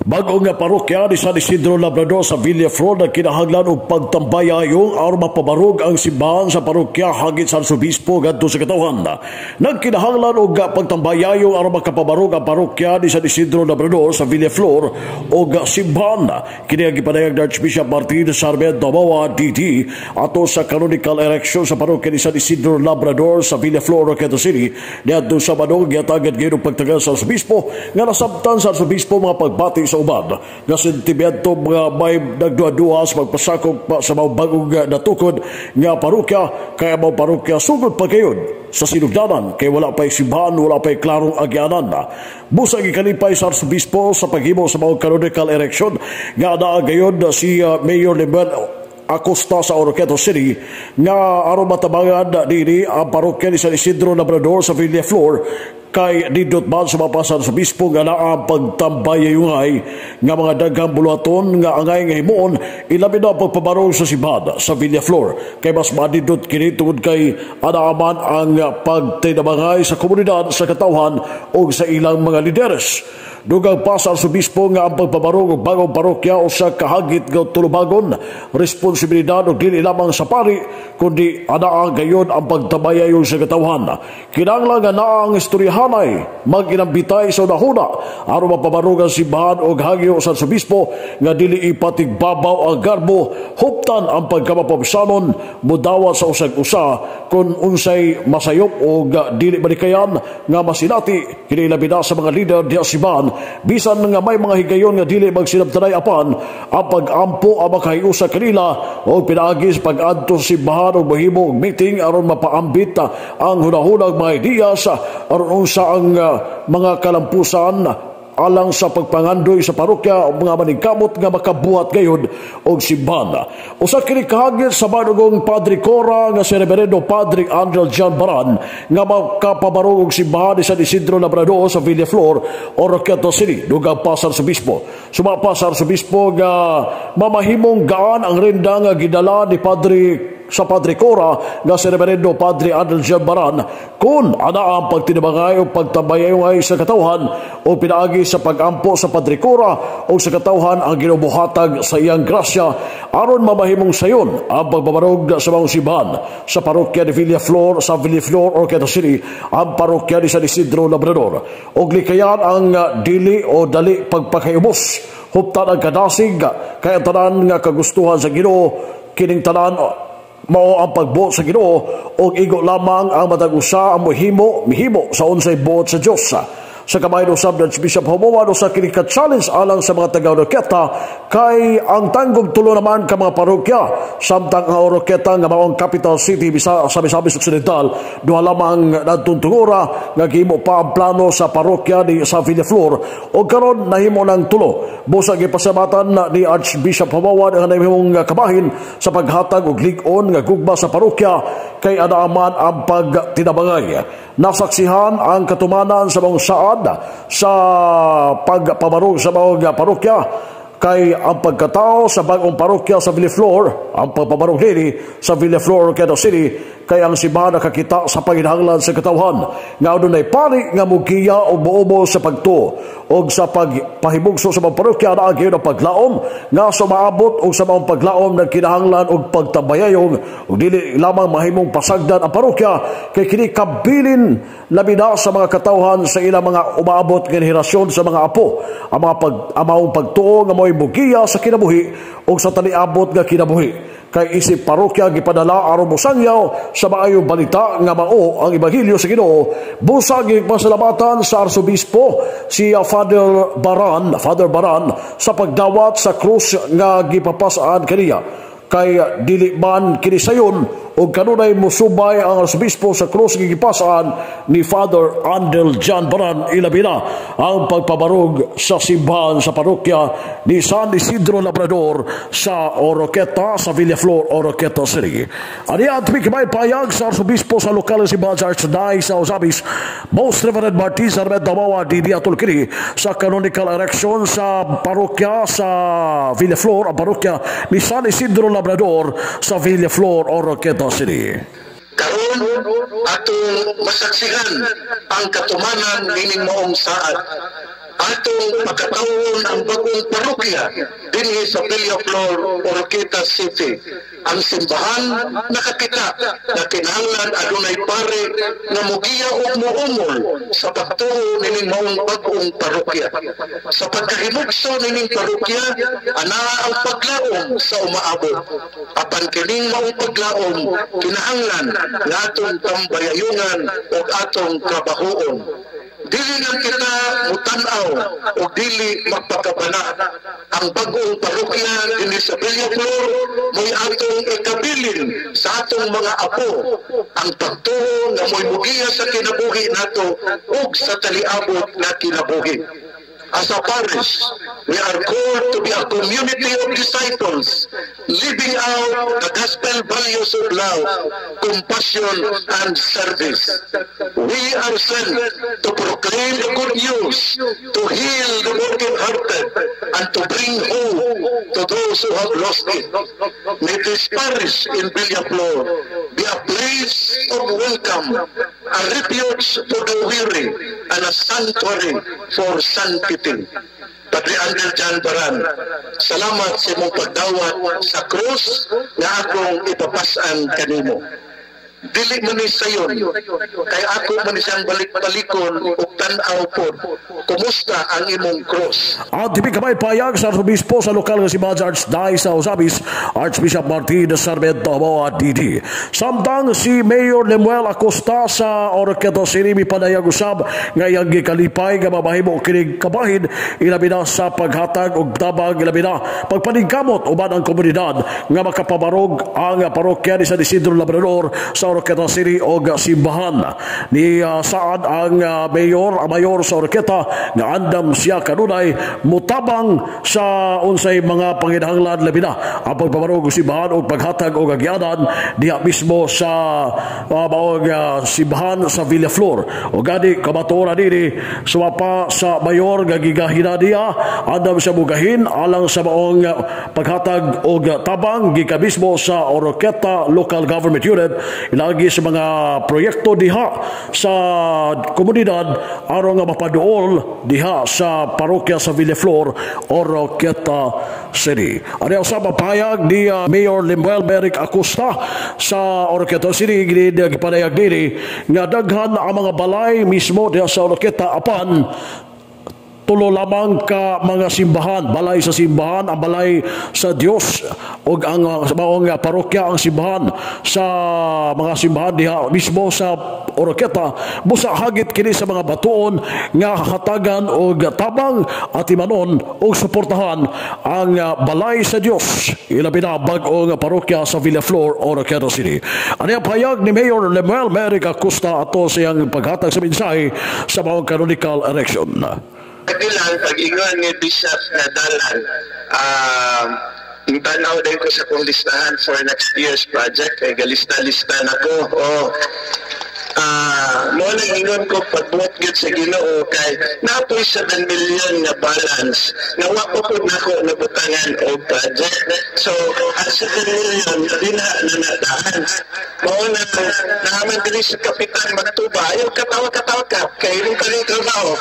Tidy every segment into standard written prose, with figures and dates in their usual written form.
Bago nga parokya ni San Isidro Labrador sa Villaflor na kinahanglan og pagtambayayong aron mapabarog ang simbahan sa parokya hagit sa Arsobispo ngadto sa katawhan. Nagkinahanglan og pagtambayayong aron makapabarog ang parokya ni San Isidro Labrador sa Villaflor og simbahan. Kini ang gipanayag ni Archbishop Martin Sarmiento Dabawa DD ato sa canonical erection sa parokya ni San Isidro Labrador sa Villaflor, Quezon City. Niadto sa Sabado gihatagad gyud og pagtagal sa Arsobispo nga nasabtan sa Arsobispo mga pagbati sa uban nga sentimiento mga may nagduha-duha sa magpasakop sa mga bagong natukod nga parokya kaya mga parokya sugod pa kayon sa sinugdanan kay wala pa'y simbahan, wala pa'y klarong agyanan. Busag ikalipay sa Arsobispo sa paghimo sa mga canonical erection nga naagayon si Mayor Lemuel Acosta sa Oroqueta City nga aron matabangan dini ang parokya ni San Isidro Labrador sa Villaflor kay nindot man sa mapasan sa bispo nga naa pagtambayayungay nga mga daghang buluhaton nga angay nga himuon ilabi na pagpabarong sa simbahan sa Villaflor kay mas manindot kini tungod kay anaaman ang pagtinabangay sa komunidad sa katawhan o sa ilang mga lideres. Dugang pa sa Arsobispo nga ang pagpabarong og bagong parokya o sa kahagit nga tulubagon responsibilidad og dili lamang sa pari kundi anaa gayon ang pagtabayayon sa katawhan. Kinahanglan nga naa ang istoryahanay mag-inambitay sa unahuna aron mapabarog ang simbahan og hagyo sa Arsobispo nga dili ipatigbabaw ang garbo huptan ang pagkamapabsanon mudawat sa usag-usa kung unsay masayop o dili manikayan nga masinati kini labi na sa mga leader diha simbahan bisan nga may mga higayon nga dili magsinabtanay apan ang pag-ampo ang makahiusa kanila o pinaagis pag-adto sa simbahan o mahimo og meeting aron mapaambit ang hunahunang mga ideyas aron unsa ang mga kalampusan alang sa pagpangandoy sa parokya o mga maningkamot nga makabuhat gayon og simbahan. Usa kini kahagit sa banugong Padre Cora nga si Reverendo Padre Andel Jan Baran nga makapabarog og simbahan ni San Isidro Labrador sa Villaflor, Oroqueta City, dugang pa sa Arsobispo. Sumapa sa Arsobispo nga mamahimong gaan ang renda nga gidala ni Padre Cora nga si Reverendo Padre Andel Jan Baran kung ana ang pagtinabangay o pagtambayayong sa katawhan o pinaagi sa pag-ampo sa Padre Cora o sa katawhan ang ginubuhatag sa iyang grasya aron mamahimong sayon ang pagbabarog sa mga simbahan sa parokya ni Villaflor sa Villaflor, Oroqueta City, ang parokya ni San Isidro Labrador. Og likayan ang dili o dali pagpakayubos huptan ang kadasig kaya tanan nga kagustuhan sa Ginoo kining tanan mao ang pagbuot sa Ginoo og igo lamang ang matag usa ang mihimo sa unsay buot sa Dios. Sa kamay usab ng Bishop Homowan sa kini ka-challenge alang sa mga taga-Oroqueta kay ang tanggong tulo naman ka mga parokya samtang ang Oroqueta nga maong capital city sa Misamis Occidental duha lamang nagtuntungura nga gihimo pa ang plano sa parokya ni sa Villaflor o karon nahimo ng tulo. Busag ipasamatan ni Archbishop Homowan ang nahimong kabahin sa paghatag og lig-on nga gugma sa parokya kay anaaman ang pagtinabangay. Nasaksihan ang katumanan sa mga saad sa pagpabarog sa mga parokya kay ang pagkatao sa bagong parokya sa Villaflor, ang pagpabarog nini sa Villaflor, Oroqueta City, kay ang simbahan nakakita sa panginahanglan sa katawhan nga adunay pari nga mugiya o buobo sa pagtuo o sa pagpahibugso sa mga parokya na agyon ang paglaom nga sumaabot o sa mga paglaom ng kinahanglan o pagtabayayong o dili lamang mahimong pasagdan ang parokya kay kini kabilin labi na sa mga katawhan sa ilang mga umaabot nga henerasyon sa mga apo ang mga amahong pagtuo nga mo'y mugiya sa kinabuhi o sa taliabot nga kinabuhi kay isip parokya gipadala aron mosangyaw sa maayong balita nga mao ang ebanghelyo sa Ginoo. Busag pasalamatan sa Arsobispo si Father Baran sa pagdawat sa krus nga gipapasaan kaniya kay dili man kini sayon o kanunay musubay ang Arsobispo sa krus nga gipasaan ni Father Andel Jan Baran ilabi na ang pagpabarog sa simbahan sa parokya ni San Isidro Labrador sa Oroqueta sa Villaflor, Oroqueta City. Aniya at may payag sa Arsobispo sa lokal na simbahan sa Archdiocese sa Osamis, Most Reverend Martin Sarmiento Dabawa DD Atulkiri sa canonical erection sa parokya sa Villaflor, ang parokya ni San Isidro Labrador sa Villaflor, Oroqueta City. Karon atong masaksihan ang katumanan nining maong saad atong makatawon ang bagong parokya dinhi sa Villaflor, Oroquieta City. Ang simbahan nakakita na kinahanglan adunay pare na mugiya ug muumol sa pagtuo nining maong bagong parokya. Sa pagkahimugso nining parokya, anaa ang paglaom sa umaabot. Apan kining maong paglaom kinahanglan nga atong tambayayungan ug atong trabahoon. Dili lang kita mutanaw o dili magpakabana. Ang bagong parokya dinhi sa Villaflor mo'y atong ikabilin sa atong mga apo. Ang pagtuo na mo'y mugiya sa kinabuhi nato ug sa taliabot na kinabuhi. As a parish, we are called to be a community of disciples, living out the gospel values of love, compassion, and service. We are sent to proclaim the good news, to heal the broken-hearted, and to bring hope to those who have lost it. May this parish in Villaflor be a place of welcome, a refuge for the weary, and a sanctuary for sanctity. Padre Angel Jan Baran, salamat sa imong pagdawat sa krus nga akong ipapasan kanimo. Dili man ni sayon, kay ako man siyang balik-balikon ug tan-aw pod. Kumusta ang imong cross? At tipi kamay payag sa Arsobispo sa lokal nga si Badge Archdiocese sa Osabis, Archbishop Martin Sarmiento Moa DD. Samtang si Mayor Lemuel Acosta sa Oroquieta City panayag usab nga iyang gikalipay nga mamahimo kining kabahin ilabi na sa paghatag og tabang ilabi na pagpaningkamot uban ang komunidad nga makapabarog ang parokya ni San Isidro Labrador sa Oroquieta City o simbahan ni saan ang mayor sa Oroquieta nga andam siya kanunay mutabang sa unsay mga panginahanglan labi na ang pagpabarog simbahan o paghatag o gagyanan diha mismo sa simbahan sa Villaflor o gani kamatuoran nini sumapa sa mayor nga gigahina diya andam siya mugahin alang sa maong paghatag o tabang gika mismo sa Oroquieta Local Government Unit lagi sa mga proyekto diha sa komunidad aron nga mapaduol diha sa parokya sa Villaflor, Oroquieta City. Ano sa mapayag ni Mayor Lemuel Merrick Acosta sa Oroquieta City gipanayag nini nga daghan ang mga balay mismo diha sa Oroquieta apan tulo lamang ka mga simbahan, balay sa simbahan, ang balay sa Dios o ang maong parokya ang simbahan sa mga simbahan diha mismo sa Oroquieta. Busa hagit kini sa mga batuon nga hatagan og tabang at imanon og suportahan ang balay sa Dios. Ilabi na bag-o nga parokya sa Villaflor, Oroquieta City. Ano ang payag ni Mayor Lemuel Merrick Acosta ato sa iyang paghatag sa mensahe sa mga canonical election. Kagilang pag-ingon ni Bishop na dalan, tanaw din ko sa kong listahan for next year's project, kay galista-lista na ko. Mo nang ingon ko pagbuot gyud sa Ginoo kay napoy 7 million nga balance nga wa pa pud nako nabutangan og project. So ang 7 million din na nadahan. Mao na naman diri sa kapitan magtuba ayo katawa-katawa ka kay imo kani trabaho.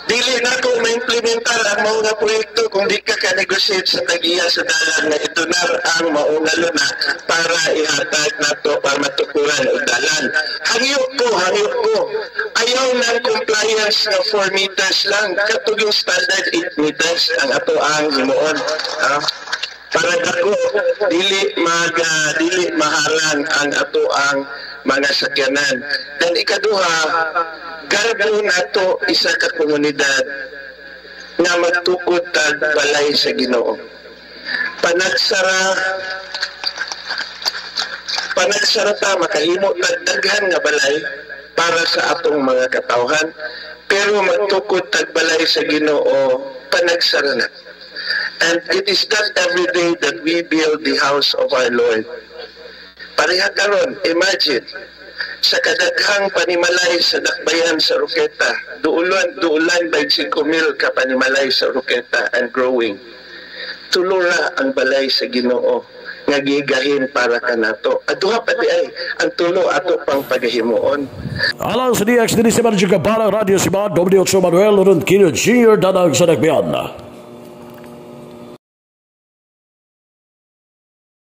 Dili na ko ma-implementar ang mga proyekto kung di ka ka-negotiate sa tagiya sa dalan na ito na ang maunga luna para ihatag na to para matukuran o dalan. Hangiyok ko. Ayaw ng compliance na 4 meters lang. Katug yung standard 8 meters ang ato ang himuon. Para dako, dili mahalang ang ato ang mga sakyanan. Dan ikaduha, garbo nato isa ka komunidad nga magtukod tag balay sa Ginoo. Panagsara ta makahimo tag daghan nga balay para sa atong mga katawhan, pero magtukod tag balay sa Ginoo panagsara na. And it is that every day that we build the house of our Lord. Pareha karon, imagine sa kadaghang panimalay sa dakbayan sa Oroquieta, duulan by 5,000 ka panimalay sa Oroquieta and growing. Tulura ang balay sa Ginoo nga gigahin para kanato. Aduha pa di ay ang tulo ato pang paghimuon. Alang sa DX, din si Manang Gabala, Radio Simad, Dominic Manuel, Ron Kino Jr., Danang sa Nagbiyan.